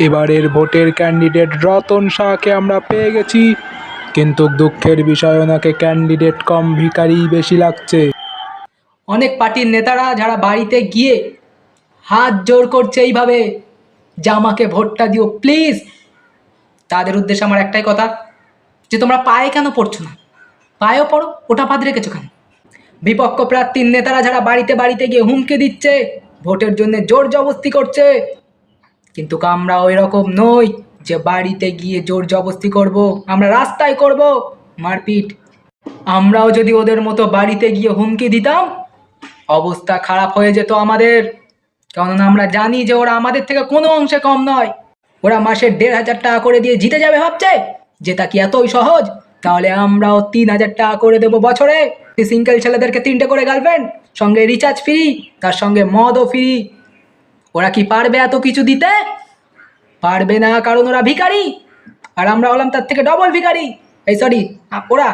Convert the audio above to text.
এবারের ভোটের ক্যান্ডিডেট রতন শাহকে আমরা পেয়ে গেছি, কিন্তু দুঃখের বিষয় ওনাকে ক্যান্ডিডেট কম ভিখারি বেশি লাগছে। অনেক পার্টির নেতারা যারা বাড়িতে গিয়ে হাত জোর করছে এইভাবে যে আমাকে ভোটটা দিও প্লিজ, তাদের উদ্দেশ্যে আমার একটাই কথা, যে তোমরা পায়ে কেন পড়ছো না? পায়েও পড়ো, ওটা বাদ রেখেছো কেন? বিপক্ষ প্রার্থীর নেতারা যারা বাড়িতে বাড়িতে গিয়ে হুমকি দিচ্ছে, ভোটের জন্য জোর জবস্তি করছে, কিন্তু আমরা ওই রকম নই যে বাড়িতে গিয়ে জোর জবস্তি করব। আমরা রাস্তায় করব মারপিট। আমরাও যদি ওদের মতো বাড়িতে গিয়ে হুমকি দিতাম, অবস্থা খারাপ হয়ে যেত আমাদের। কেননা আমরা জানি যে ওরা আমাদের থেকে কোনো অংশে কম নয়। ওরা মাসে ১,৫০০ টাকা করে দিয়ে জিতে যাবে ভাবছে, যেটা কি এতই সহজ? তাহলে আমরাও ৩,০০০ টাকা করে দেবো বছরে। সিঙ্গেল ছেলেদেরকে ৩টে করে গার্লফ্রেন্ড, সঙ্গে রিচার্জ ফ্রি, তার সঙ্গে মদও ফ্রি। ওরা কি পারবে এত কিছু দিতে? পারবে না, কারণ ওরা ভিখারি, আর আমরা হলাম তার থেকে ডবল ভিখারি। এই সরি, ওরা